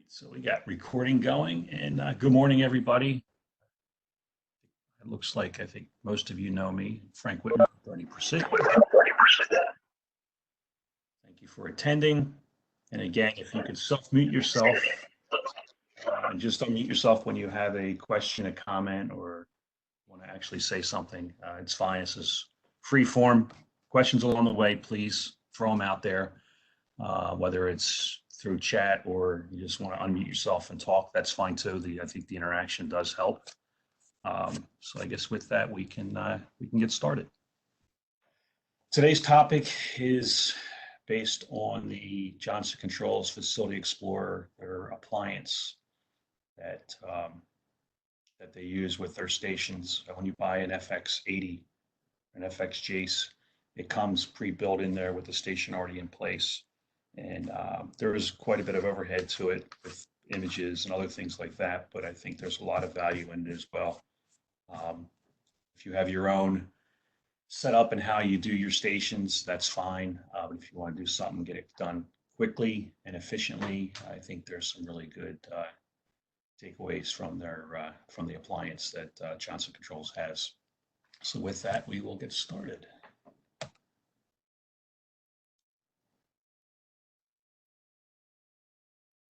So we got recording going, and good morning, everybody. It looks like I think most of you know me, Frank Whitman, 30%. Thank you for attending. And again, if you could self-mute yourself and just unmute yourself when you have a question, a comment, or want to actually say something, it's fine. This is free form. Questions along the way, please throw them out there, whether it's through chat or you just want to unmute yourself and talk, that's fine too. I think the interaction does help. So I guess with that, we can get started. Today's topic is based on the Johnson Controls Facility Explorer, their appliance that they use with their stations. When you buy an FX80, an FX Jace, it comes pre-built in there with the station already in place. And there is quite a bit of overhead to it with images and other things like that, but I think there's a lot of value in it as well. If you have your own setup and how you do your stations, that's fine. But if you want to do something, get it done quickly and efficiently, I think there's some really good takeaways from the appliance that Johnson Controls has. So with that, we will get started.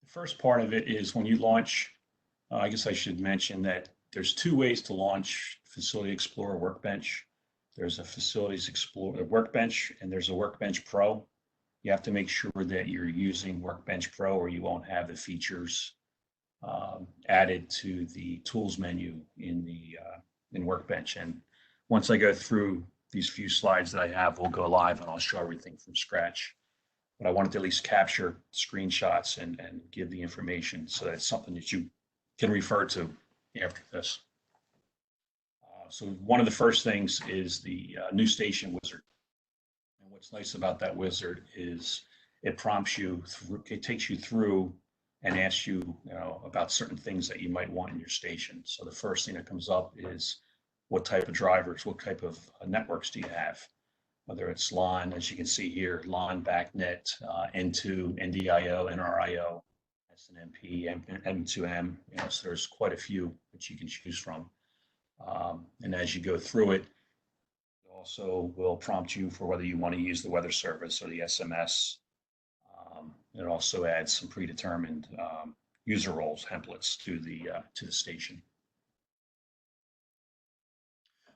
First part of it is when you launch, I guess I should mention that there's two ways to launch Facility Explorer Workbench. There's a Facilities Explorer Workbench and there's a Workbench Pro. You have to make sure that you're using Workbench Pro or you won't have the features added to the tools menu in Workbench. And once I go through these few slides that I have, we'll go live and I'll show everything from scratch. But I wanted to at least capture screenshots and give the information so that it's something that you can refer to after this. So one of the first things is the new station wizard. And what's nice about that wizard is it prompts you, it takes you through and asks you, about certain things that you might want in your station. So the first thing that comes up is what type of drivers, what type of networks do you have? Whether it's LAN, as you can see here, LAN, BACnet, N2, NDIO, NRIO, SNMP, M2M. So there's quite a few that you can choose from. And as you go through it, it also will prompt you for whether you want to use the weather service or the SMS. It also adds some predetermined user roles templates to the station.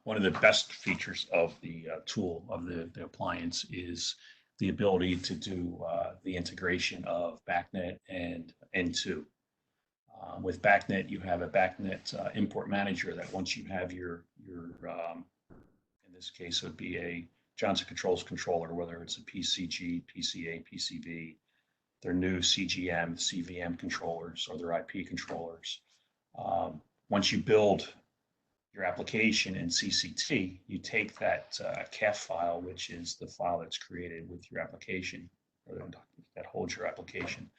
One of the best features of the tool of the appliance is the ability to do the integration of BACnet and N2. With BACnet, you have a BACnet Import Manager that once you have your in this case, it would be a Johnson Controls controller, whether it's a PCG, PCA, PCB, their new CGM, CVM controllers, or their IP controllers. Once you build your application in CCT, you take that CAF file, which is the file that's created with your application, or that holds your application.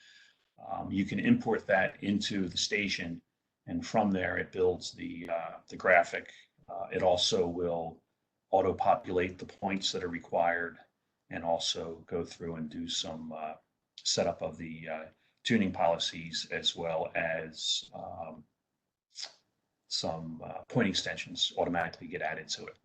You can import that into the station, and from there it builds the graphic. It also will auto-populate the points that are required, and also go through and do some setup of the tuning policies, as well as some point extensions automatically get added to it.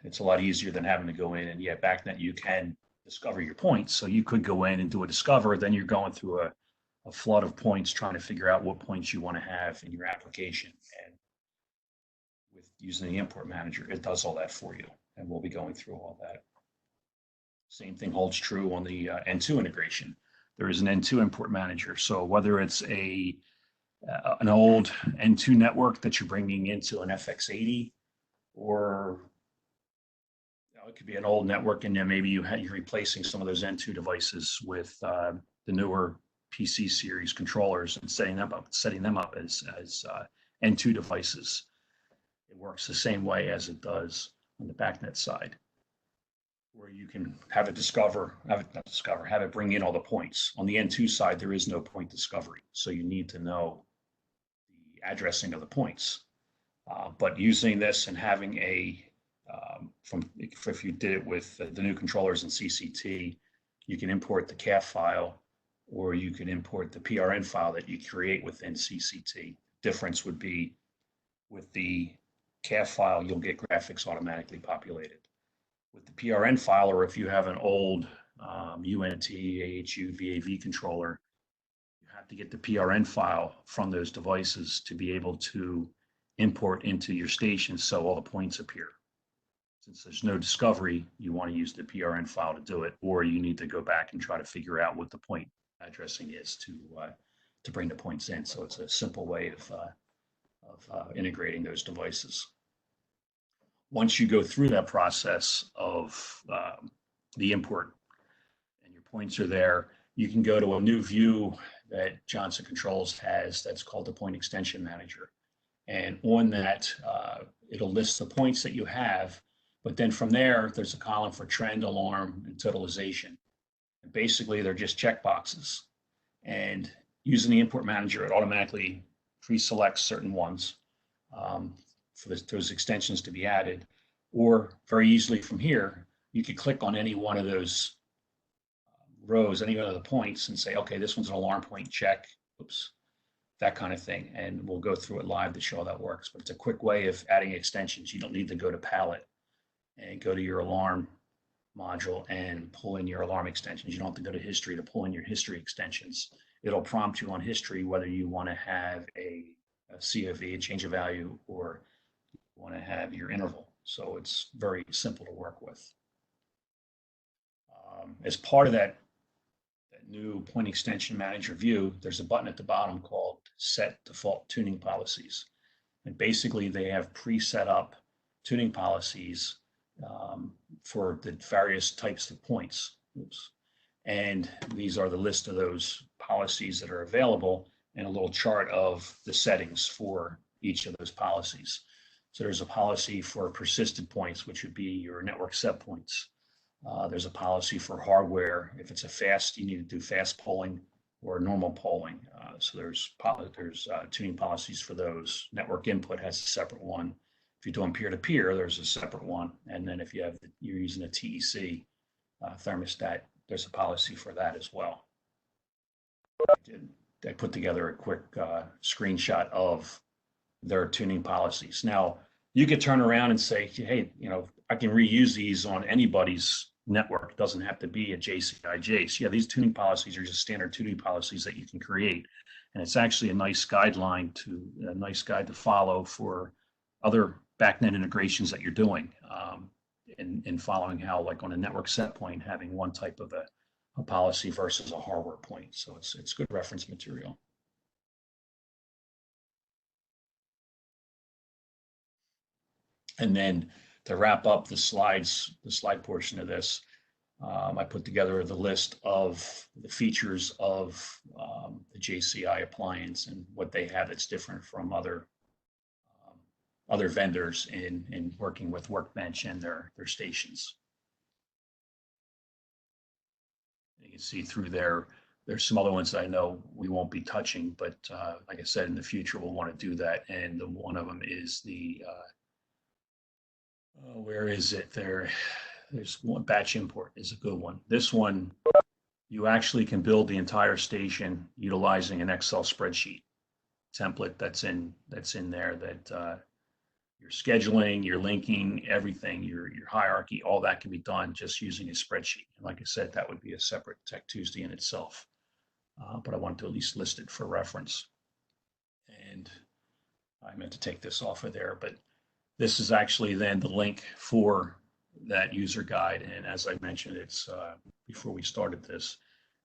It's a lot easier than having to go in and BACnet, you can discover your points. So you could go in and do a discover, then you're going through a flood of points trying to figure out what points you want to have in your application. And with using the import manager, it does all that for you. And we'll be going through all that. Same thing holds true on the N2 integration. There is an N2 import manager. So whether it's an old N2 network that you're bringing into an FX80, or it could be an old network, and then maybe you're replacing some of those N2 devices with the newer PC series controllers and setting them up as N2 devices. It works the same way as it does on the BACnet side, where you can have it bring in all the points. On the N2 side, there is no point discovery, so you need to know the addressing of the points. But using this and having if you did it with the new controllers in CCT, you can import the CAF file or you can import the PRN file that you create within CCT. Difference would be with the CAF file, you'll get graphics automatically populated. With the PRN file, or if you have an old UNT, AHU, VAV controller, you have to get the PRN file from those devices to be able to import into your station so all the points appear. Since there's no discovery, you want to use the PRN file to do it, or you need to go back and try to figure out what the point addressing is to bring the points in. So it's a simple way of integrating those devices. Once you go through that process of the import and your points are there, you can go to a new view that Johnson Controls has that's called the Point Extension Manager. And on that, it'll list the points that you have, but then from there, there's a column for trend, alarm, and totalization. And basically, they're just checkboxes. And using the Import Manager, it automatically pre-selects certain ones for those extensions to be added. Or very easily from here, you could click on any one of those rows, any one of the points, and say, okay, this one's an alarm point, check, oops, that kind of thing. And we'll go through it live to show how that works. But it's a quick way of adding extensions. You don't need to go to palette and go to your alarm module and pull in your alarm extensions. You don't have to go to history to pull in your history extensions. It'll prompt you on history whether you want to have a COV, a change of value, or you want to have your interval. So it's very simple to work with. As part of that new Point Extension Manager view, there's a button at the bottom called Set Default Tuning Policies. And basically, they have pre-set up tuning policies for the various types of points. Oops. And these are the list of those policies that are available and a little chart of the settings for each of those policies. So there's a policy for persistent points, which would be your network set points. There's a policy for hardware. If it's a fast, you need to do fast polling or normal polling. So there's tuning policies for those. Network input has a separate one. If you're doing peer-to-peer, there's a separate one. And then if you're using a TEC thermostat, there's a policy for that as well. I put together a quick screenshot of their tuning policies. Now, you could turn around and say, hey, I can reuse these on anybody's network. It doesn't have to be a JCI Jace. Yeah, these tuning policies are just standard tuning policies that you can create. And it's actually a nice guide to follow for other BACnet integrations that you're doing in following how, like on a network set point, having one type of a policy versus a hardware point. So it's good reference material. And then to wrap up the slide portion of this, I put together the list of the features of the JCI appliance and what they have that's different from other vendors in working with Workbench and their stations. You can see through there, there's some other ones that I know we won't be touching, but like I said, in the future, we'll want to do that. And one of them is the where is it? There's one, batch import is a good one. This one, you actually can build the entire station utilizing an Excel spreadsheet template that's in there that your scheduling, your linking, everything, your hierarchy, all that can be done just using a spreadsheet. And like I said, that would be a separate Tech Tuesday in itself. But I wanted to at least list it for reference. And I meant to take this off of there, but this is actually then the link for that user guide. And as I mentioned, it's before we started this,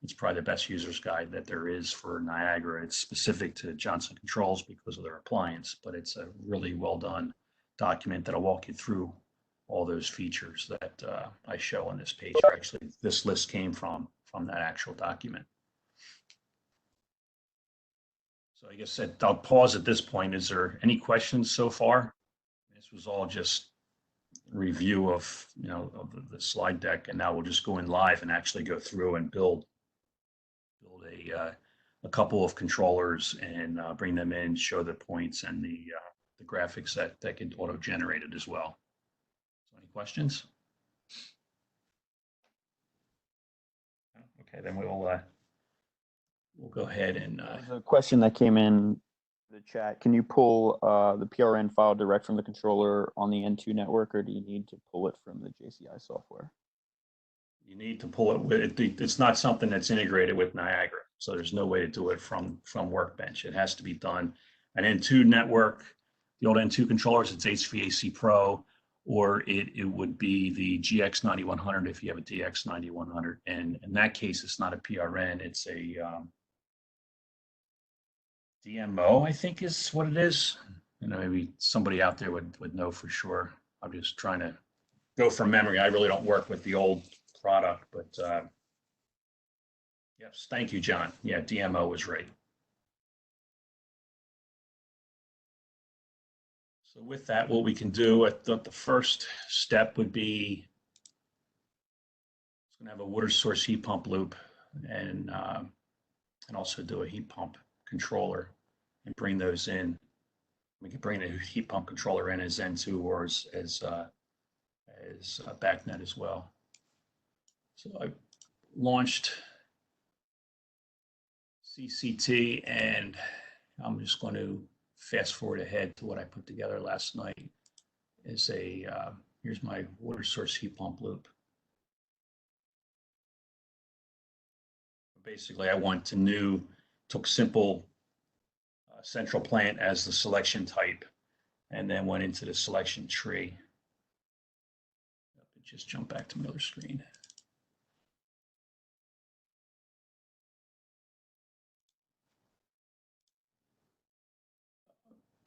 it's probably the best user's guide that there is for Niagara. It's specific to Johnson Controls because of their appliance, but it's a really well done document that'll walk you through all those features that I show on this page. Actually, this list came from that actual document. So I guess I'll pause at this point. Is there any questions so far? This was all just review of the slide deck, and now we'll just go in live and actually go through and build a couple of controllers and bring them in, show the points and the graphics that get auto-generated as well. So any questions? Okay, then we'll we'll go ahead and There's a question that came in the chat. Can you pull the PRN file direct from the controller on the N2 network, or do you need to pull it from the JCI software? you need to pull it with it's not something that's integrated with Niagara, so there's no way to do it from Workbench. It has to be done an N2 network. The old N2 controllers, it's HVAC Pro, or it would be the GX9100 if you have a DX9100. And in that case, it's not a PRN, it's a DMO, I think is what it is. You know, maybe somebody out there would know for sure. I'm just trying to go from memory. I really don't work with the old product, but yes, thank you, John. Yeah, DMO was right. So with that, what we can do at the first step would be it's going to have a water source heat pump loop and also do a heat pump controller and bring those in. We can bring the heat pump controller in as N2 or as BACnet as well. So I launched CCT, and I'm just going to fast forward ahead to what I put together last night. Is here's my water source heat pump loop. Basically, I took simple central plant as the selection type, and then went into the selection tree. Just jump back to my other screen.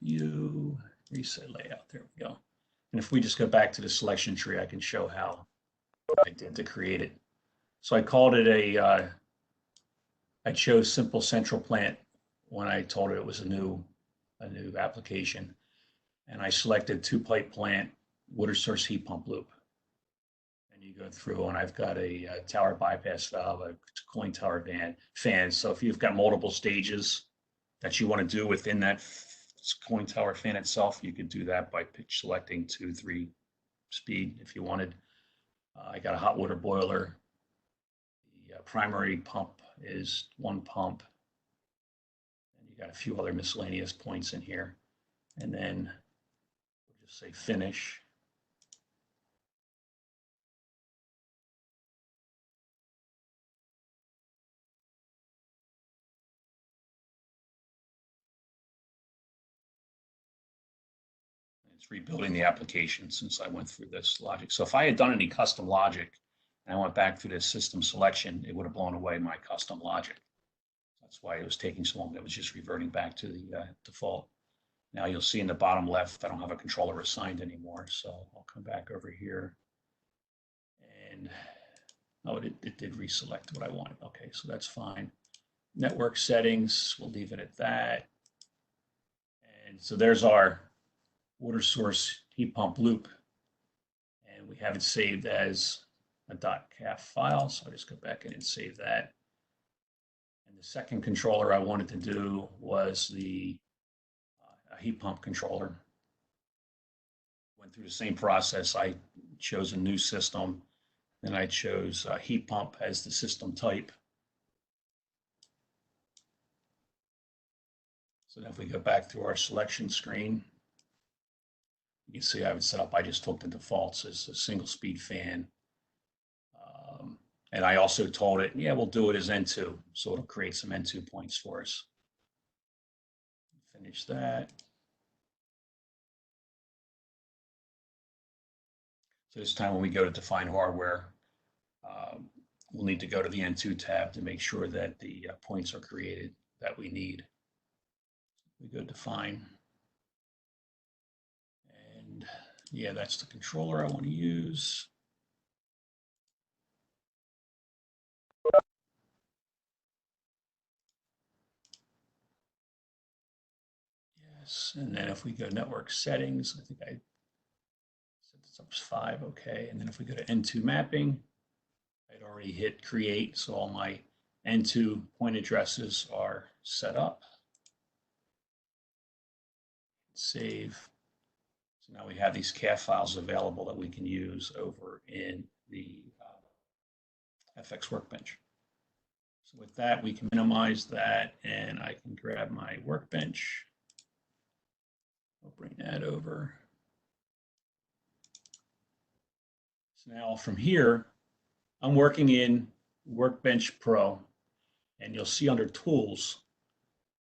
View, reset layout, there we go. And if we just go back to the selection tree, I can show how I did to create it. So I called it I chose simple central plant when I told it was a new application. And I selected 2-pipe plant, water source heat pump loop. And you go through, and I've got a tower bypass valve, a cooling tower fan. So if you've got multiple stages that you want to do within that cooling tower fan itself, you could do that by selecting 2, 3 speed if you wanted. I got a hot water boiler. The primary pump is 1 pump. And you got a few other miscellaneous points in here. And then we'll just say finish. It's rebuilding the application since I went through this logic. So if I had done any custom logic and I went back through this system selection, it would have blown away my custom logic. That's why it was taking so long. It was just reverting back to the default. Now you'll see in the bottom left, I don't have a controller assigned anymore. So I'll come back over here. And oh, it did reselect what I wanted. Okay, so that's fine. Network settings, we'll leave it at that. And so there's our water source heat pump loop, and we have it saved as a .caf file. So I'll just go back in and save that. And the second controller I wanted to do was the heat pump controller. Went through the same process. I chose a new system, then I chose heat pump as the system type. So now if we go back to our selection screen, you can see I have it set up. I just took the defaults as a single speed fan. And I also told it, yeah, we'll do it as N2. So it'll create some N2 points for us. Finish that. So this time when we go to define hardware, we'll need to go to the N2 tab to make sure that the points are created that we need. We go define. And yeah, that's the controller I want to use. Yes, and then if we go network settings, I think I set this up as 5, okay. And then if we go to N2 mapping, I'd already hit create, so all my N2 point addresses are set up. Save. So now we have these CAF files available that we can use over in the FX Workbench. So with that, we can minimize that, and I can grab my workbench. I'll bring that over. So now from here, I'm working in Workbench Pro, and you'll see under Tools,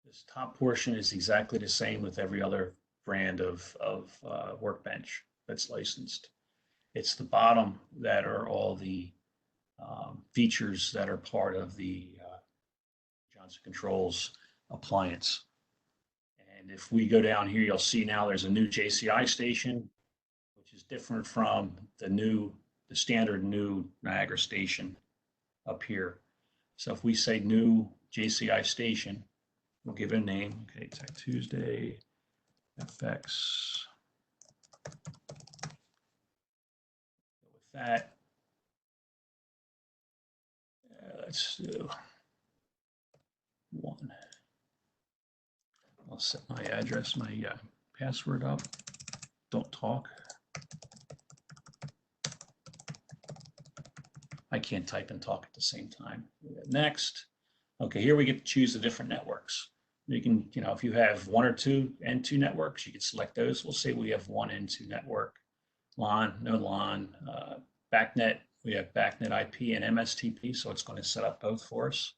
this top portion is exactly the same with every other brand of Workbench that's licensed. It's the bottom that are all the features that are part of the Johnson Controls appliance. And if we go down here, you'll see now there's a new JCI station, which is different from the standard new Niagara station up here. So if we say new JCI station, we'll give it a name. Okay, Tech Tuesday FX. With that, let's do 1. I'll set my address, my password up. Don't talk. I can't type and talk at the same time. Next. Okay, here we get to choose the different networks. You can, if you have 1 or 2 N2 networks, you can select those. We'll say we have 1 N2 network. LAN, no LAN. BACnet, we have BACnet IP and MSTP, so it's going to set up both for us.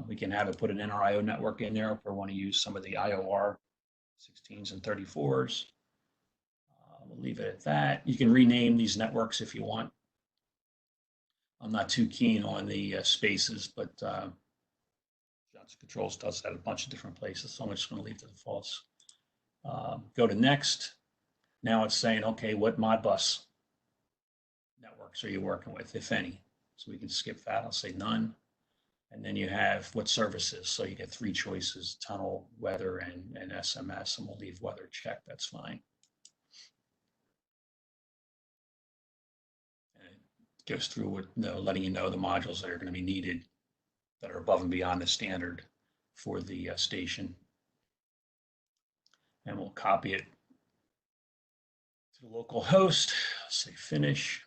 We can have it put an NRIO network in there if we want to use some of the IOR 16s and 34s. We'll leave it at that. You can rename these networks if you want. I'm not too keen on the spaces, but Johnson Controls does that a bunch of different places, so I'm just going to leave the defaults. Go to next. Now it's saying, okay, what Modbus networks are you working with, if any? So we can skip that. I'll say none. And then you have what services. So you get 3 choices: tunnel, weather, and SMS. And we'll leave weather checked. That's fine. And it goes through with letting you know the modules that are going to be needed that are above and beyond the standard for the station. And we'll copy it to the local host. Say finish.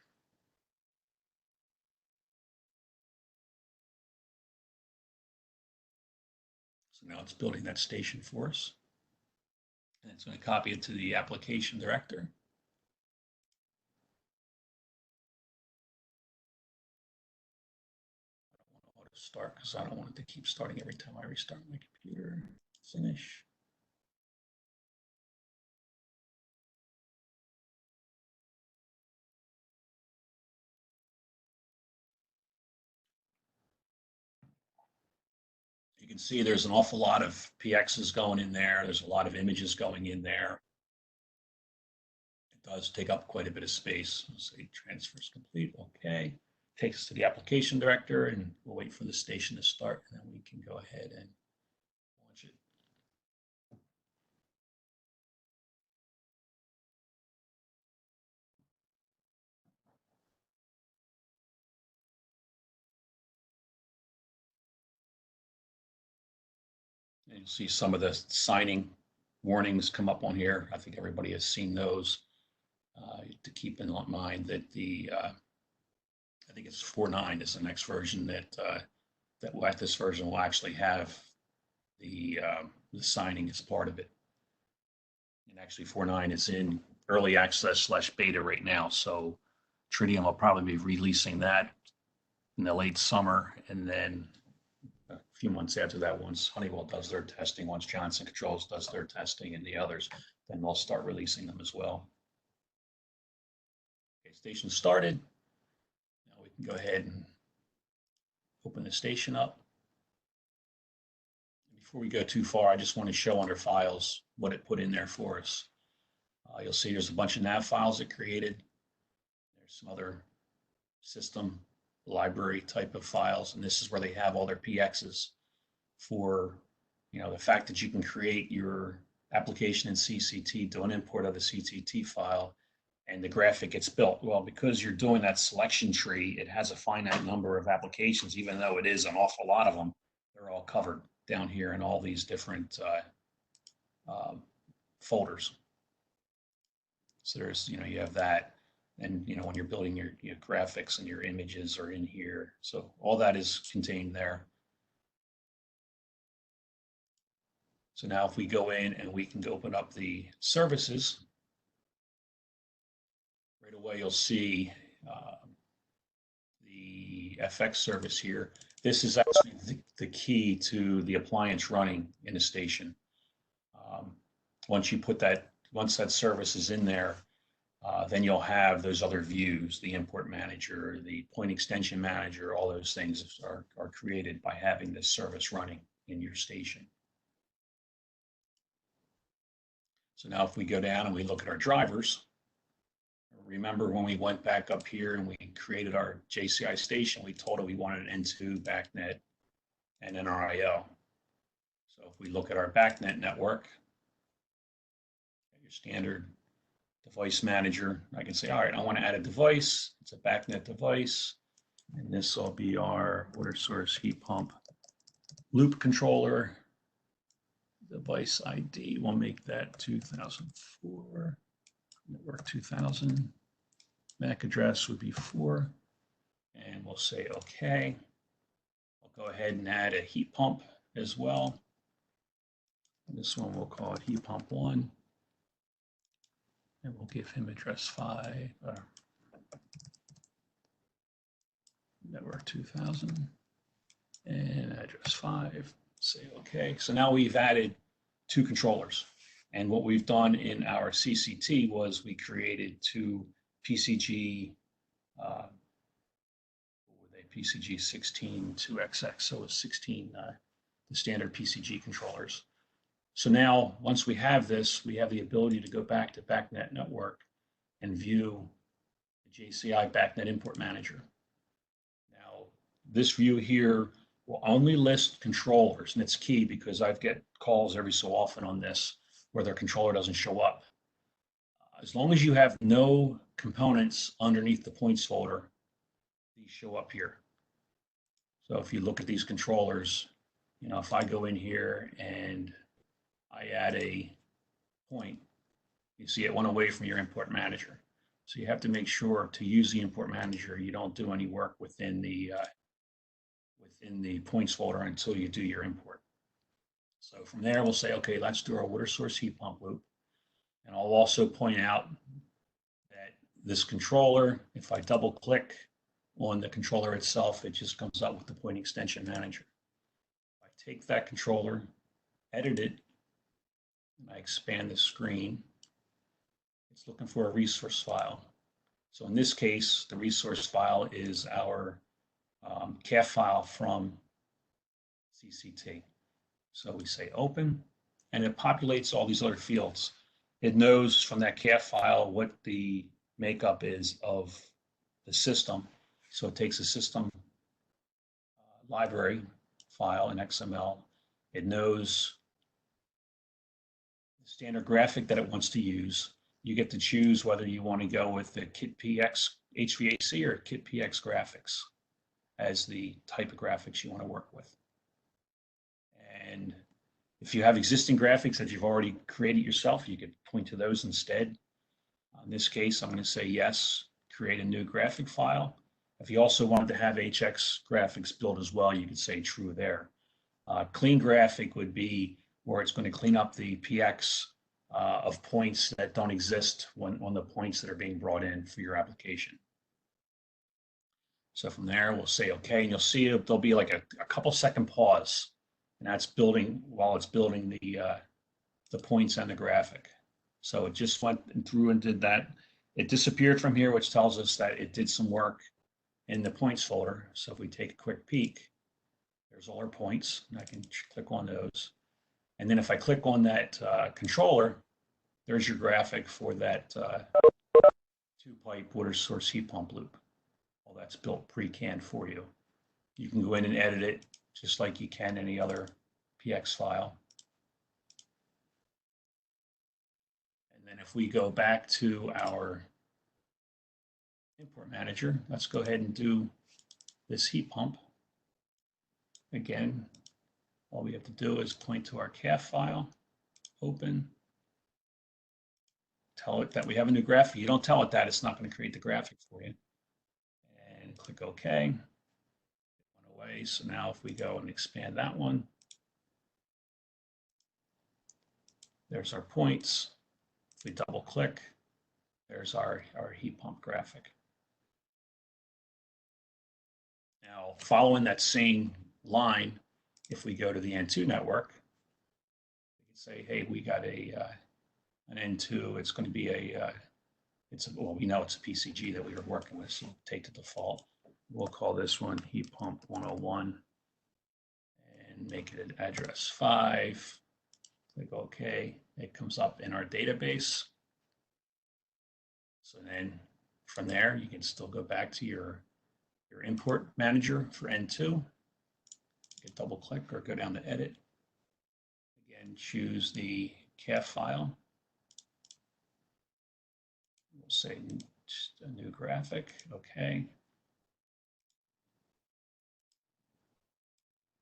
So now it's building that station for us. And it's going to copy it to the application director. I don't want to auto start because I don't want it to keep starting every time I restart my computer. Finish. You can see there's an awful lot of PXs going in there. There's a lot of images going in there. It does take up quite a bit of space. We'll say transfers complete. Okay. Takes us to the application director, and we'll wait for the station to start, and then we can go ahead and launch it. And you'll see some of the signing warnings come up on here. I think everybody has seen those. To keep in mind that I think it's 4.9 is the next version that this version will actually have the signing as part of it. And actually 4.9 is in early access / beta right now. So Tritium will probably be releasing that in the late summer, and then a few months after that, once Honeywell does their testing, once Johnson Controls does their testing, and the others, then they'll start releasing them as well. Okay, station started. Now we can go ahead and open the station up. Before we go too far, I just want to show under files what it put in there for us. You'll see there's a bunch of nav files it created. There's some other system library type of files, and this is where they have all their PXs for, the fact that you can create your application in CCT, do an import of the CCT file, and the graphic gets built. Well, because you're doing that selection tree, it has a finite number of applications, even though it is an awful lot of them. They're all covered down here in all these different folders. So there's, you have that. And when you're building your graphics and your images are in here. So all that is contained there. So now if we go in and we can open up the services, right away you'll see the FX service here. This is actually the key to the appliance running in a station. Once that service is in there, then you'll have those other views, the import manager, the point extension manager, all those things are created by having this service running in your station. So now if we go down and we look at our drivers, remember when we went back up here and we created our JCI station, we told it we wanted an N2, BACnet, and NRIO. So if we look at our BACnet network, your standard device manager, I can say, all right, I want to add a device. It's a BACnet device. And this will be our water source heat pump loop controller. Device ID, we'll make that 2004, network 2000. MAC address would be 4. And we'll say OK. I'll go ahead and add a heat pump as well. And this one we'll call it heat pump 1. And we'll give him address 5, network 2000, and address 5. Say OK. So now we've added 2 controllers. And what we've done in our CCT was we created 2 PCG, PCG 16 2XX. So it's 16 the standard PCG controllers. So now, once we have this, we have the ability to go back to BACnet network and view the JCI BACnet Import Manager. Now, this view here will only list controllers, and it's key because I get calls every so often on this where their controller doesn't show up. As long as you have no components underneath the points folder, these show up here. So if you look at these controllers, if I go in here and I add a point, you see it went away from your import manager. So you have to make sure to use the import manager, you don't do any work within the points folder until you do your import. So from there, we'll say, okay, let's do our water source heat pump loop. And I'll also point out that this controller, if I double click on the controller itself, it just comes up with the point extension manager. If I take that controller, edit it, and I expand the screen, it's looking for a resource file. So in this case, the resource file is our CAF file from CCT. So we say open, and it populates all these other fields. It knows from that CAF file what the makeup is of the system. So it takes a system library file in XML. It knows the standard graphic that it wants to use. You get to choose whether you want to go with the Kit PX HVAC or Kit PX graphics as the type of graphics you want to work with. And if you have existing graphics that you've already created yourself, you could point to those instead. In this case, I'm going to say yes, create a new graphic file. If you also wanted to have HX graphics built as well, you could say true there. Clean graphic would be where it's going to clean up the PX of points that don't exist on the points that are being brought in for your application. So from there, we'll say okay, and you'll see there'll be like a couple second pause, and that's building while it's building the points and the graphic. So it just went through and did that. It disappeared from here, which tells us that it did some work in the points folder. So if we take a quick peek, there's all our points, and I can click on those. And then if I click on that controller, there's your graphic for that 2-pipe water source heat pump loop. Well, that's built pre-canned for you. You can go in and edit it just like you can any other PX file. And then if we go back to our import manager, let's go ahead and do this heat pump. Again, all we have to do is point to our CAF file, open, tell it that we have a new graphic. You don't tell it that, it's not going to create the graphic for you. And click OK. It went away. So now if we go and expand that one, there's our points. If we double click, there's our heat pump graphic. Now, following that same line, if we go to the N2 network, we can say, hey, we got an N2. It's going to be well, we know it's a PCG that we were working with, so we'll take the default. We'll call this one heat pump 101 and make it an address 5. Click OK. It comes up in our database. So then from there, you can still go back to your import manager for N2. You can double click or go down to edit. Again, choose the CAF file. We'll say just a new graphic. Okay.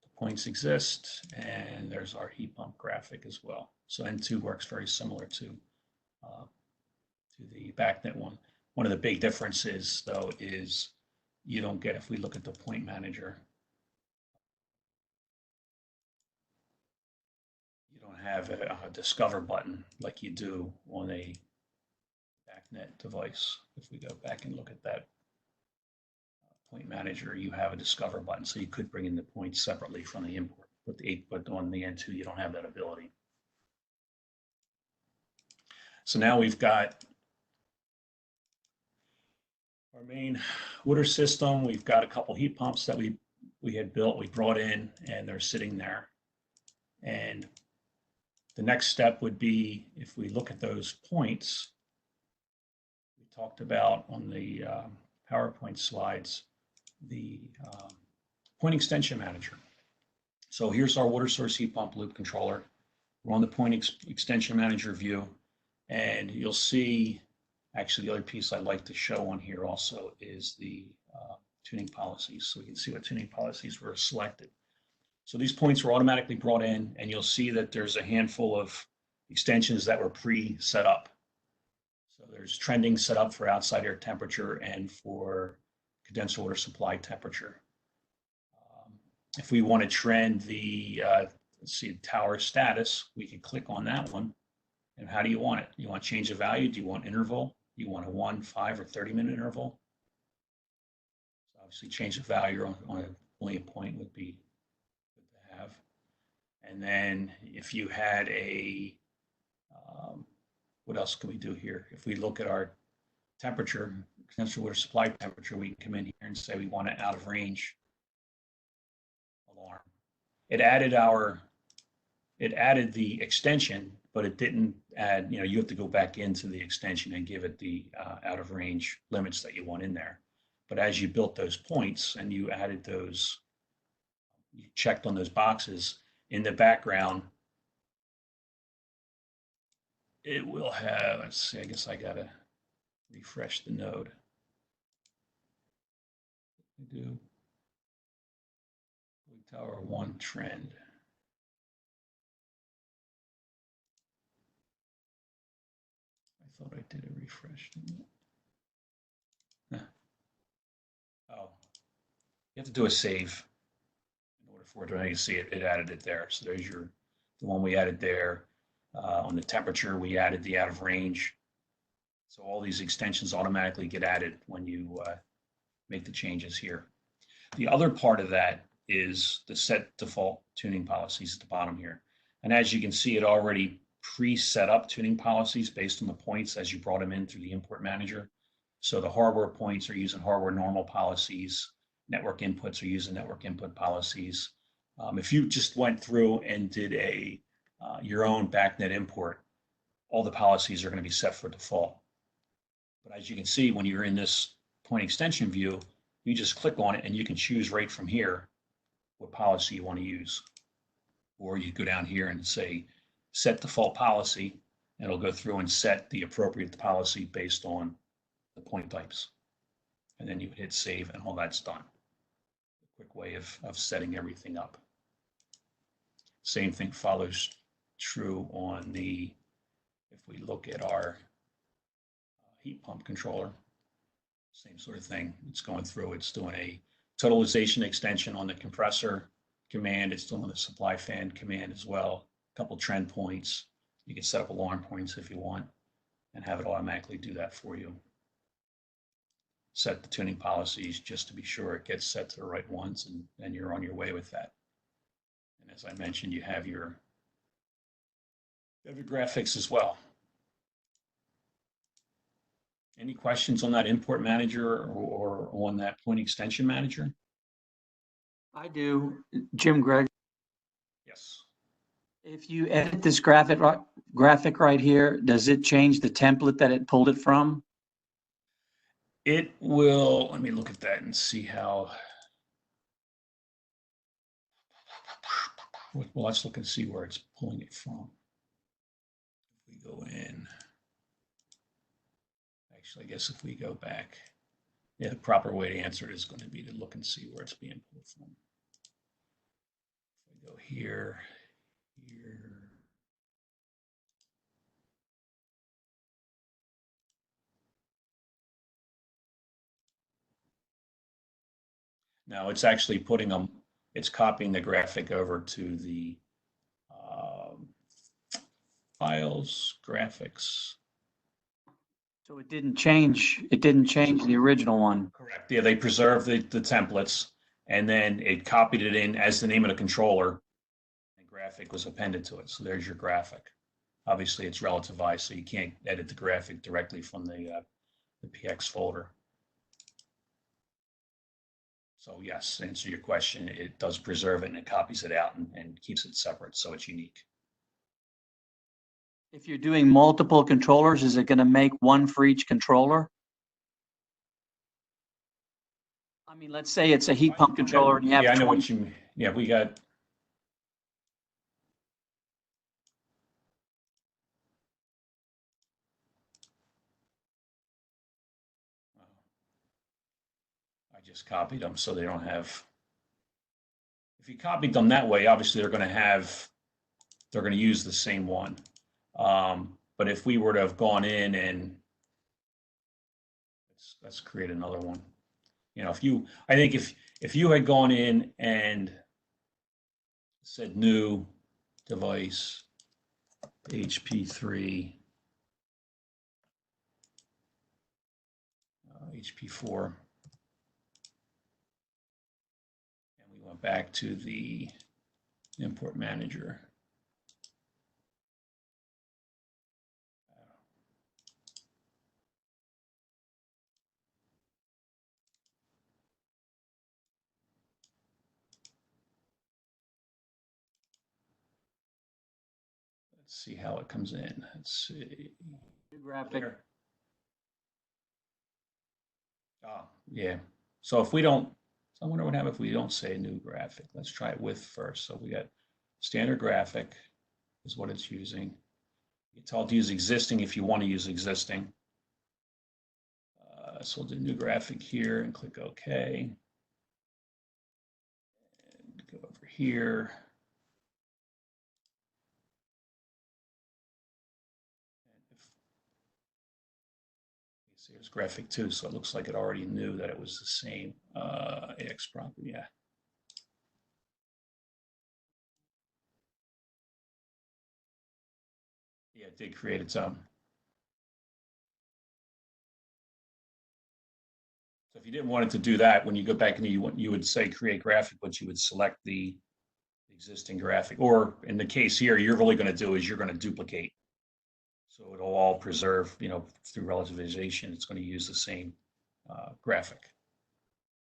The points exist, and there's our heat pump graphic as well. So N2 works very similar to the BACnet one. One of the big differences, though, is you don't get, if we look at the point manager, you don't have a discover button like you do on a BACnet device. If we go back and look at that point manager, you have a discover button, so you could bring in the points separately from the import. But on the N2, you don't have that ability. So now we've got our main water system. We've got a couple heat pumps that we had built, we brought in, and they're sitting there. And the next step would be, if we look at those points, we talked about on the PowerPoint slides, the point extension manager. So here's our water source heat pump loop controller. We're on the point extension manager view, and you'll see, actually the other piece I'd like to show on here also is the tuning policies. So we can see what tuning policies were selected. So these points were automatically brought in, and you'll see that there's a handful of extensions that were pre-set up. So there's trending set up for outside air temperature and for condensed water supply temperature. If we want to trend the, let's see, tower status, we can click on that one. And how do you want it? You want to change the value? Do you want interval? Do you want a 1, 5, or 30-minute interval? So obviously change the value on only a point would be good to have. And then if you had a, what else can we do here? If we look at our temperature, condensed water supply temperature, we can come in here and say we want an out of range alarm. It added the extension, but it didn't add, you have to go back into the extension and give it the out of range limits that you want in there. But as you built those points and you added those, you checked on those boxes, in the background, it will have, let's see, I guess I gotta refresh the node. I do. Tower 1 trend. I thought I did a refresh, didn't it? Oh, you have to do a save in order for it to, you see it added it there. So there's the one we added there. On the temperature, we added the out of range. So all these extensions automatically get added when you make the changes here. The other part of that is the set default tuning policies at the bottom here. And as you can see, it already pre-set up tuning policies based on the points as you brought them in through the import manager. So the hardware points are using hardware normal policies. Network inputs are using network input policies. If you just went through and did your own BACnet import, all the policies are going to be set for default. But as you can see, when you're in this point extension view, you just click on it and you can choose right from here what policy you want to use. Or you go down here and say, set default policy, and it'll go through and set the appropriate policy based on the point types. And then you hit save and all that's done. A quick way of setting everything up. Same thing follows true on the, if we look at our heat pump controller. Same sort of thing. It's going through, it's doing a totalization extension on the compressor command. It's doing the supply fan command as well. A couple trend points. You can set up alarm points if you want and have it automatically do that for you. Set the tuning policies just to be sure it gets set to the right ones, and you're on your way with that. And as I mentioned, you have your graphics as well. Any questions on that import manager or on that point extension manager? I do. Jim, Greg, Yes. if you edit this graphic right here, does it change the template that it pulled it from? It will, let me look at that and see how. Well, let's look and see where it's pulling it from. If we go in, actually, I guess if we go back, yeah, the proper way to answer it is going to be to look and see where it's being pulled from. If I go here, here. Now it's actually putting them, it's copying the graphic over to the files, graphics. So it didn't change the original one. Correct. Yeah, they preserved the templates and then it copied it in as the name of the controller. And graphic was appended to it. So there's your graphic. Obviously, it's relativized, so you can't edit the graphic directly from the PX folder. So yes, to answer your question, it does preserve it and it copies it out and keeps it separate, so it's unique. If you're doing multiple controllers, is it going to make one for each controller? I mean, let's say it's a heat pump controller and you have Yeah, I know 20. what you mean. Yeah, we got. I just copied them so they don't have. If you copied them that way, obviously they're going to use the same one. But if we were to have gone in and let's create another one. You know, I think if you had gone in and said new device HP3 HP4 and we went back to the import manager. Let's see how it comes in. Let's see. New graphic. Oh, yeah. So if we don't, I wonder what happens if we don't say new graphic. Let's try it with first. So we got standard graphic is what it's using. You tell it to use existing if you want to use existing. So we'll do new graphic here and click OK. And go over here. See, there's graphic 2, so it looks like it already knew that it was the same AX property. Yeah. Yeah, it did create its own. So if you didn't want it to do that, when you go back and you would say create graphic, but you would select the existing graphic. Or in the case here, you're really going to do is you're going to duplicate. So it'll all preserve, you know, through relativization, it's going to use the same graphic.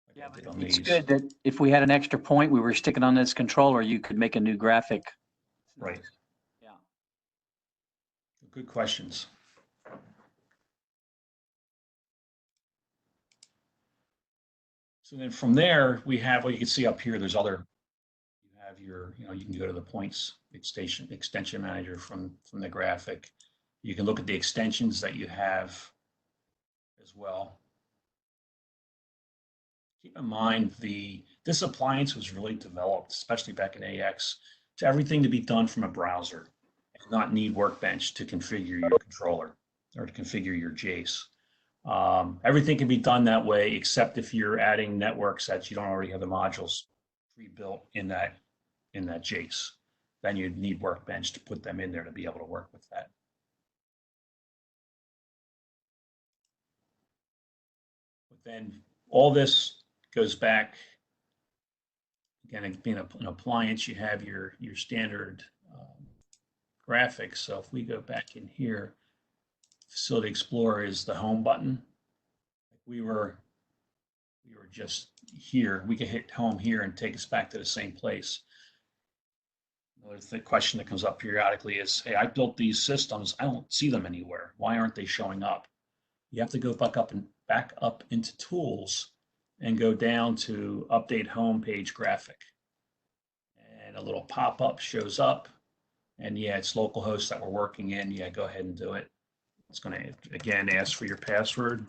Like Yeah, I did but on it's these. good that if we had an extra point we were sticking on this controller, you could make a new graphic. Right. Yeah. Good questions. So then from there, we have what you can see up here. There's other, you have your, you know, you can go to the points extension manager from the graphic. You can look at the extensions that you have as well. Keep in mind this appliance was really developed, especially back in AX, to everything to be done from a browser and not need Workbench to configure your controller or to configure your JACE. Everything can be done that way, except if you're adding networks that you don't already have the modules pre-built in that JACE. Then you'd need Workbench to put them in there to be able to work with that. But then all this goes back. Again, being an appliance, you have your standard graphics. So if we go back in here, Facility Explorer is the home button. We were just here. We could hit home here and take us back to the same place. The question that comes up periodically is, hey, I built these systems. I don't see them anywhere. Why aren't they showing up? You have to go back up into Tools and go down to Update Home Page Graphic. And a little pop-up shows up. And yeah, it's localhost that we're working in. Yeah, go ahead and do it. It's going to, again, ask for your password.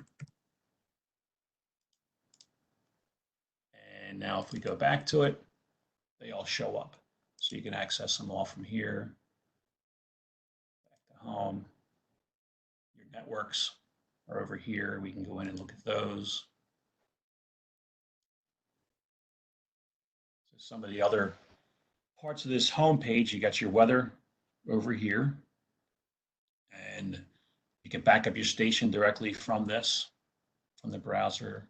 And now if we go back to it, they all show up. So you can access them all from here. Back to home. Your networks are over here. We can go in and look at those. So some of the other parts of this home page, you got your weather over here. And you can back up your station directly from this, from the browser.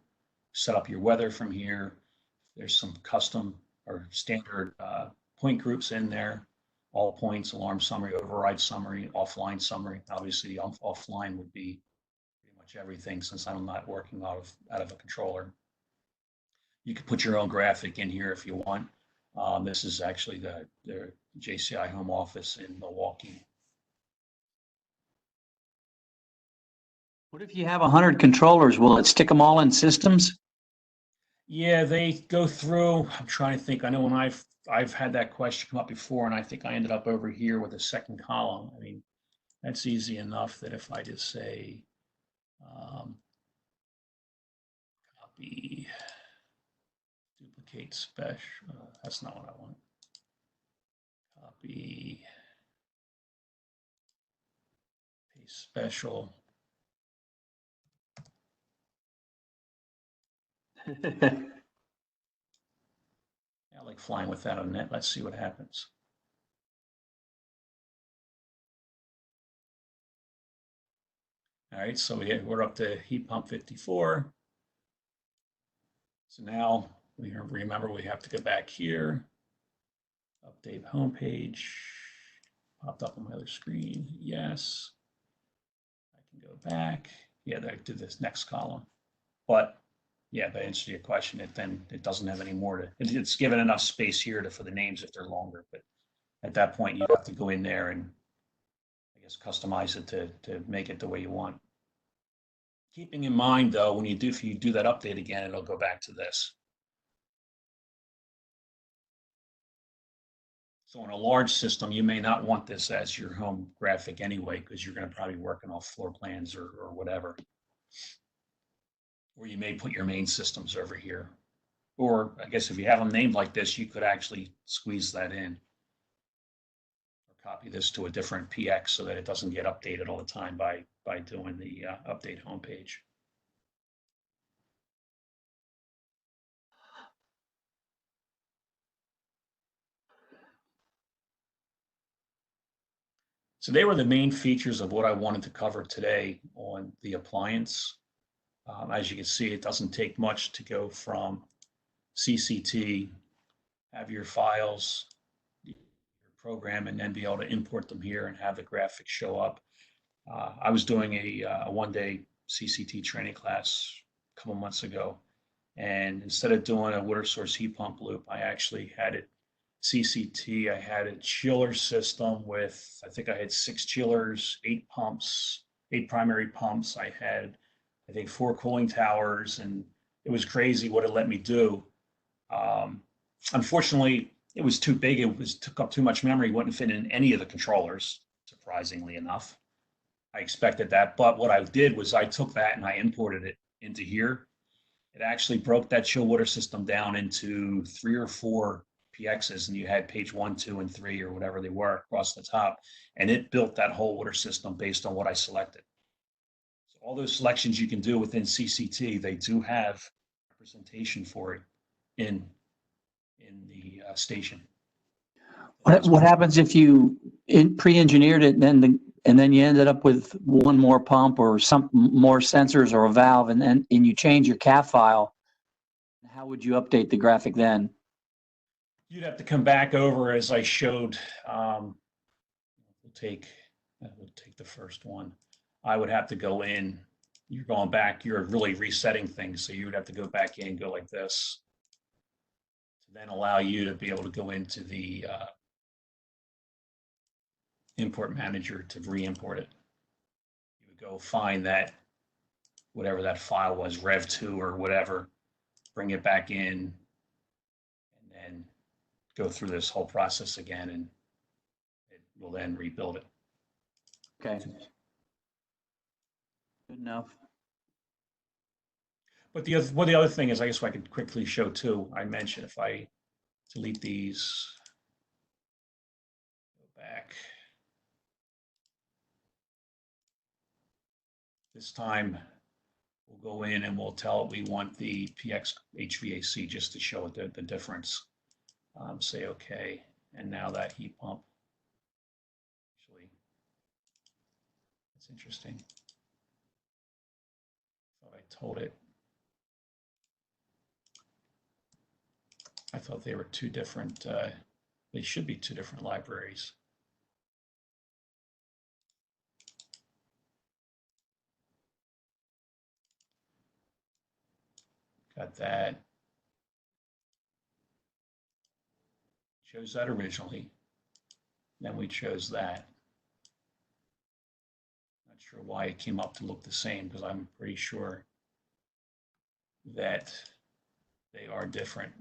Set up your weather from here. There's some custom or standard point groups in there. All points, alarm summary, override summary, offline summary. Obviously, the offline would be pretty much everything since I'm not working out of a controller. You can put your own graphic in here if you want. This is actually the JCI home office in Milwaukee. What if you have 100 controllers? Will it stick them all in systems? Yeah, they go through. I'm trying to think. I know when I've had that question come up before, and I think I ended up over here with a second column. I mean, that's easy enough that if I just say copy, duplicate special, that's not what I want. Copy, paste special. I like flying without a net. Let's see what happens. All right, so we're up to heat pump 54. So now we remember we have to go back here, update homepage. Popped up on my other screen. Yes. I can go back. Yeah, I did this next column. But yeah, to answer your question, it doesn't have any more to. It's given enough space here for the names if they're longer. But at that point, you have to go in there and I guess customize it to make it the way you want. Keeping in mind though, when if you do that update again, it'll go back to this. So in a large system, you may not want this as your home graphic anyway, because you're going to probably be working off floor plans or whatever. Or you may put your main systems over here. Or I guess if you have them named like this, you could actually squeeze that in. Or copy this to a different PX so that it doesn't get updated all the time by doing the update homepage. So they were the main features of what I wanted to cover today on the appliance. As you can see, it doesn't take much to go from CCT, have your files, your program, and then be able to import them here and have the graphics show up. I was doing a one-day CCT training class a couple months ago, and instead of doing a water source heat pump loop, I actually had it CCT. I had a chiller system with, I think I had 6 chillers, 8 pumps, 8 primary pumps. I had, I think, 4 cooling towers, and it was crazy what it let me do. Unfortunately, it was too big. It took up too much memory. Wouldn't fit in any of the controllers, surprisingly enough. I expected that, but what I did was I took that and I imported it into here. It actually broke that chill water system down into 3 or 4 PXs, and you had page 1, 2, and 3 or whatever they were across the top, and it built that whole water system based on what I selected. So All those selections you can do within CCT, they do have representation for it in the station. What happens if you pre-engineered it and then you ended up with one more pump or some more sensors or a valve and you change your CAF file? How would you update the graphic then? You'd have to come back over as I showed. We'll take the first one. I would have to go in. You're going back. You're really resetting things, so you would have to go back in, go like this, to then allow you to be able to go into the import manager to re-import it. You would go find that whatever that file was, Rev2 or whatever, bring it back in, and then go through this whole process again, and it will then rebuild it. Okay. Good enough. But the other thing is, I guess I could quickly show too. I mentioned if I delete these, go back. This time we'll go in and we'll tell it we want the PX HVAC just to show it the difference. Say okay, and now that heat pump. Actually, that's interesting. Thought I told it. I thought they were two different. They should be two different libraries. Got that. Chose that originally. Then we chose that. Not sure why it came up to look the same, because I'm pretty sure that they are different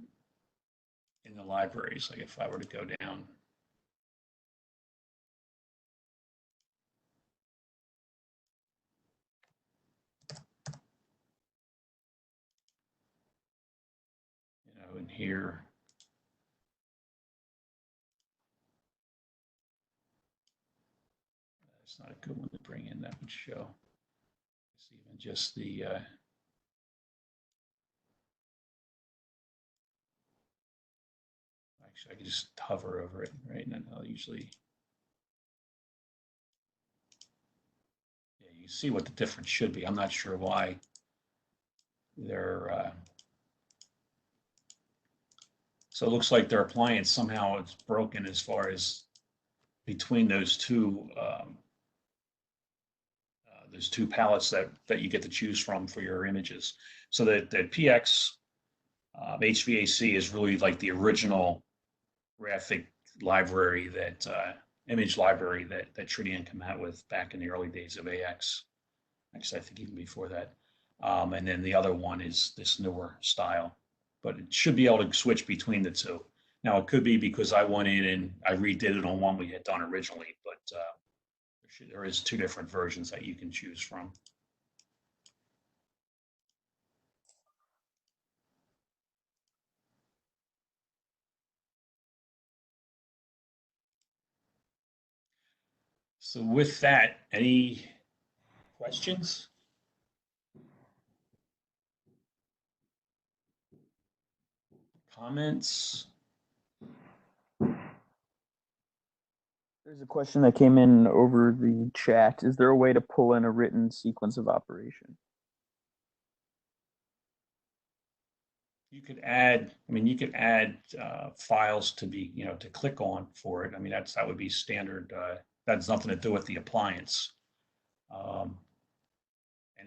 in the libraries. Like if I were to go down. In here. It's not a good one to bring in. That would show. It's even just the actually I can just hover over it, right? And then I'll usually you see what the difference should be. I'm not sure why they're so it looks like their appliance somehow it's broken as far as between those two palettes that you get to choose from for your images. So that PX HVAC is really like the original graphic library that image library that Tridian came out with back in the early days of AX. Actually, I think even before that. And then the other one is this newer style, but it should be able to switch between the two. Now it could be because I went in and I redid it on one we had done originally, but there is two different versions that you can choose from. So with that, any questions? Comments? There's a question that came in over the chat. Is there a way to pull in a written sequence of operation? You could add, you could add files to be, to click on for it. That would be standard. That has nothing to do with the appliance. And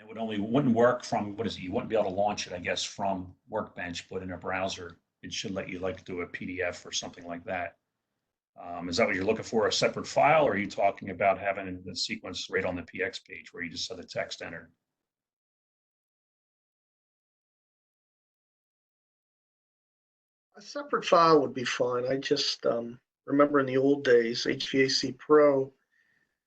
it wouldn't work from, what is it? You wouldn't be able to launch it, I guess, from Workbench, but in a browser, it should let you do a PDF or something like that. Is that what you're looking for, a separate file, or are you talking about having the sequence right on the PX page where you just have the text entered? A separate file would be fine. I just remember in the old days, HVAC Pro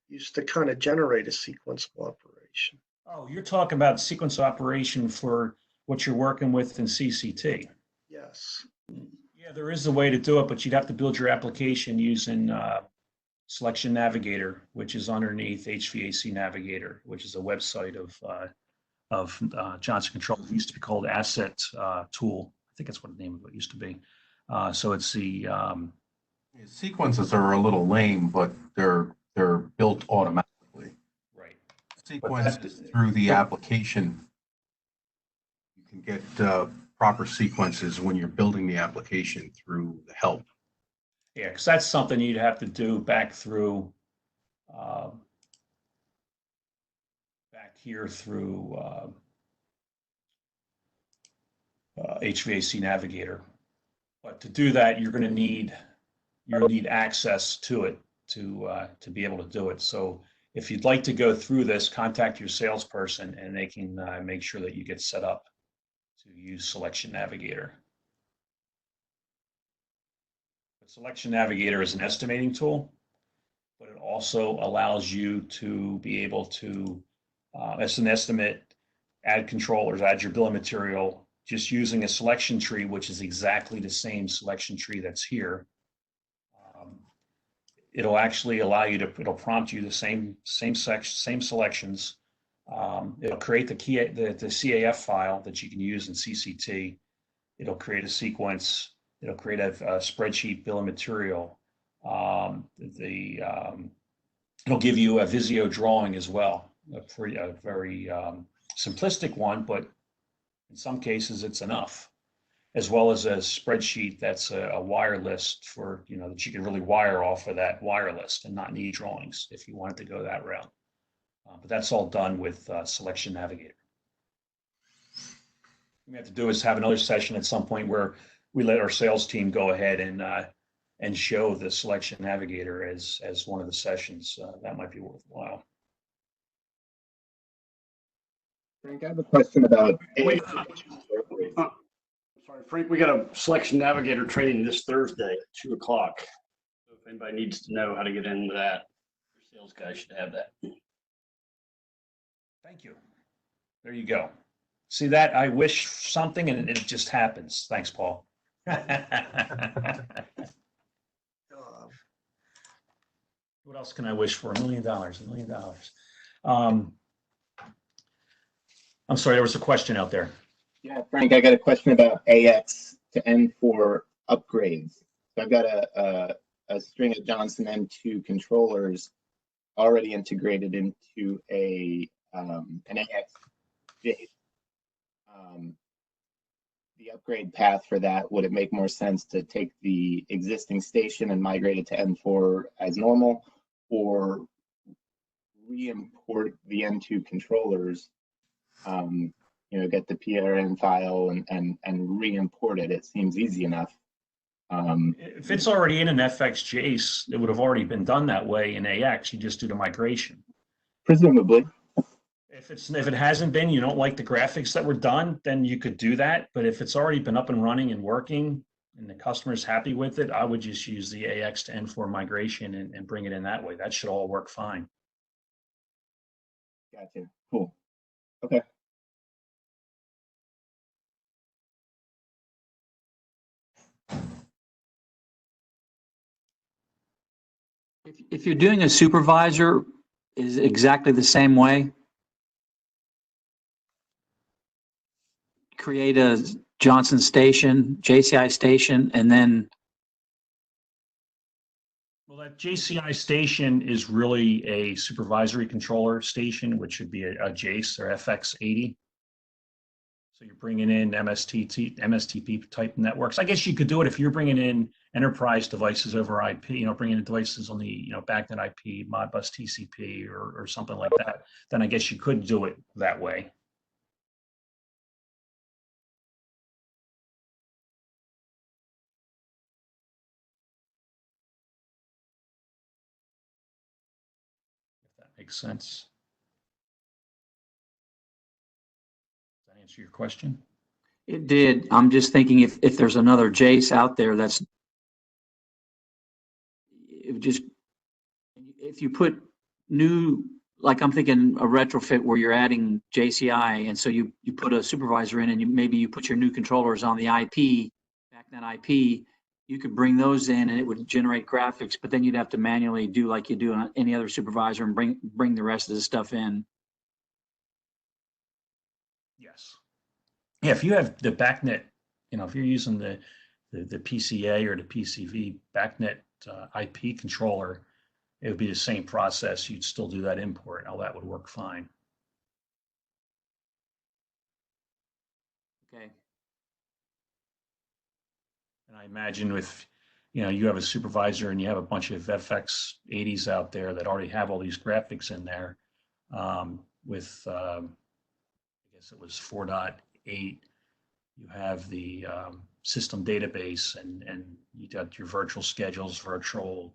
used to kind of generate a sequence of operation. Oh, you're talking about sequence operation for what you're working with in CCT. Yes. Yeah, there is a way to do it, but you'd have to build your application using Selection Navigator, which is underneath HVAC Navigator, which is a website of Johnson Controls. It used to be called Asset Tool. I think that's what the name of it used to be. So it's the Sequences are a little lame, but they're built automatically. right. Sequences through the application. You can get proper sequences when you're building the application through the help. Yeah, because that's something you'd have to do back through back here through HVAC Navigator. But to do that, you'll need access to it to be able to do it. So if you'd like to go through this, contact your salesperson and they can make sure that you get set up to use Selection Navigator. But Selection Navigator is an estimating tool, but it also allows you to be able to, as an estimate, add controllers, add your bill of material, just using a selection tree, which is exactly the same selection tree that's here. It'll actually allow you to, it'll prompt you the same selections. It'll create the CAF file that you can use in CCT. It'll create a sequence. It'll create a spreadsheet bill of material. It'll give you a Visio drawing as well, a very simplistic one, but in some cases it's enough, as well as a spreadsheet that's a wire list for, that you can really wire off of that wire list and not need drawings if you wanted to go that route. But that's all done with Selection Navigator. What we have to do is have another session at some point where we let our sales team go ahead and show the Selection Navigator as one of the sessions. That might be worthwhile. Frank, I have a question about. Sorry, Frank, we got a Selection Navigator training this Thursday at 2 o'clock. So if anybody needs to know how to get into that, your sales guy should have that. Thank you. There you go. See that? I wish something and it just happens. Thanks, Paul. What else can I wish for? $1 million, $1 million. I'm sorry, there was a question out there. Yeah, Frank, I got a question about AX to N4 upgrades. So I've got a string of Johnson N2 controllers already integrated into an AX J. The upgrade path for that, would it make more sense to take the existing station and migrate it to N4 as normal, or re-import the N2 controllers, get the PRN file and re-import it? It seems easy enough. If it's already in an FX JACE, it would have already been done that way in AX. You just do the migration. Presumably. If it hasn't been, you don't like the graphics that were done, then you could do that. But if it's already been up and running and working and the customer's happy with it, I would just use the AX to N4 migration and bring it in that way. That should all work fine. Gotcha. Cool. Okay. If you're doing a supervisor, is it exactly the same way? Create a Johnson station, JCI station, and then. Well, that JCI station is really a supervisory controller station, which should be a JACE or FX80. So you're bringing in MSTP type networks. I guess you could do it if you're bringing in enterprise devices over IP, bringing in devices on the, BACnet IP, Modbus TCP or something like that. Then I guess you could do it that way. If that makes sense. Does that answer your question? It did. I'm just thinking if there's another JACE out there that's if you put new, like I'm thinking a retrofit where you're adding JCI, and so you put a supervisor in and maybe you put your new controllers on the IP, BACnet IP, you could bring those in and it would generate graphics, but then you'd have to manually do like you do on any other supervisor and bring the rest of the stuff in. Yes. Yeah, if you have the BACnet, if you're using the PCA or the PCV BACnet IP controller, it would be the same process. You'd still do that import. All that would work fine. Okay. And I imagine with, you have a supervisor and you have a bunch of FX80s out there that already have all these graphics in there with, I guess it was 4.8. You have the system database and you got your virtual schedules, virtual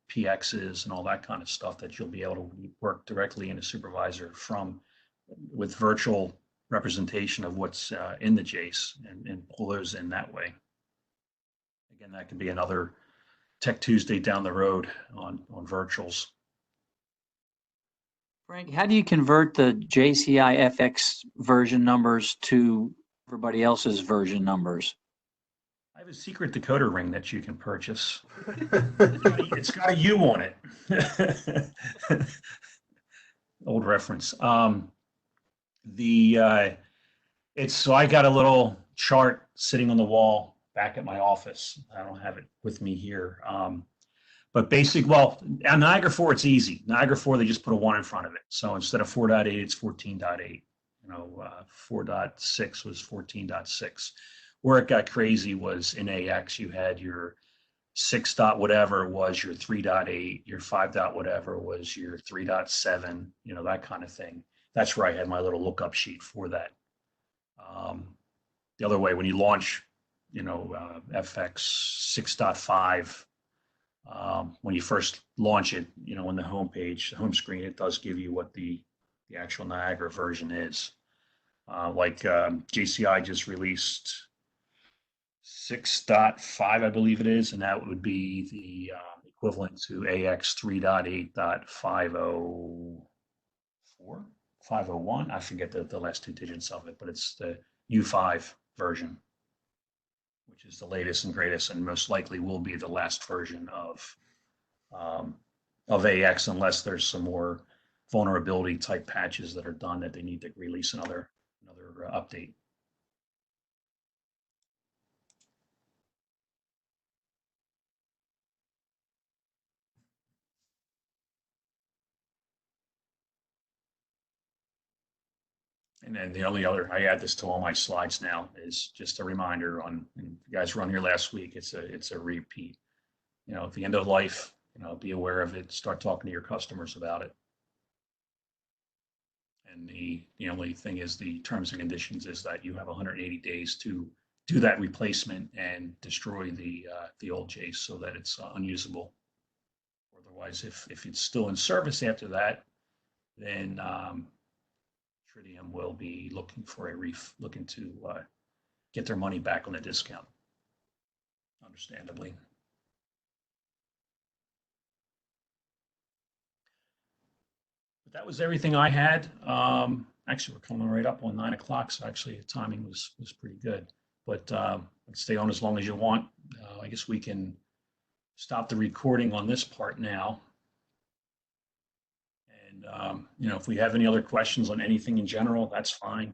PXs and all that kind of stuff that you'll be able to work directly in a supervisor with virtual representation of what's in the JACE and pull those in that way. Again, that could be another Tech Tuesday down the road on virtuals. Frank, how do you convert the JCI FX version numbers to everybody else's version numbers? I have a secret decoder ring that you can purchase. It's got a U on it. Old reference. So I got a little chart sitting on the wall back at my office. I don't have it with me here. But on Niagara 4, it's easy. Niagara 4, they just put a 1 in front of it. So instead of 4.8, it's 14.8. 4.6 was 14.6. Where it got crazy was in AX, you had your 6 dot whatever was your 3.8, your 5 dot whatever was your 3.7, that kind of thing. That's where I had my little lookup sheet for that. The other way, when you launch, FX 6.5, when you first launch it, on the home page, the home screen, it does give you what the actual Niagara version is. JCI just released 6.5, I believe it is, and that would be the equivalent to AX 3.8.504, 501. I forget the last 2 digits of it, but it's the U5 version, which is the latest and greatest, and most likely will be the last version of AX, unless there's some more vulnerability type patches that are done that they need to release another update. And then the only other, I add this to all my slides now, is just a reminder and you guys were on here last week, it's a repeat. At the end of life, be aware of it, start talking to your customers about it. And the only thing is the terms and conditions is that you have 180 days to do that replacement and destroy the old JACE so that it's unusable. Otherwise, if it's still in service after that, then Tritium will be looking to get their money back on the discount, understandably. But that was everything I had. Actually, we're coming right up on 9 o'clock, so actually the timing was pretty good. But let's stay on as long as you want. I guess we can stop the recording on this part now. And if we have any other questions on anything in general, that's fine.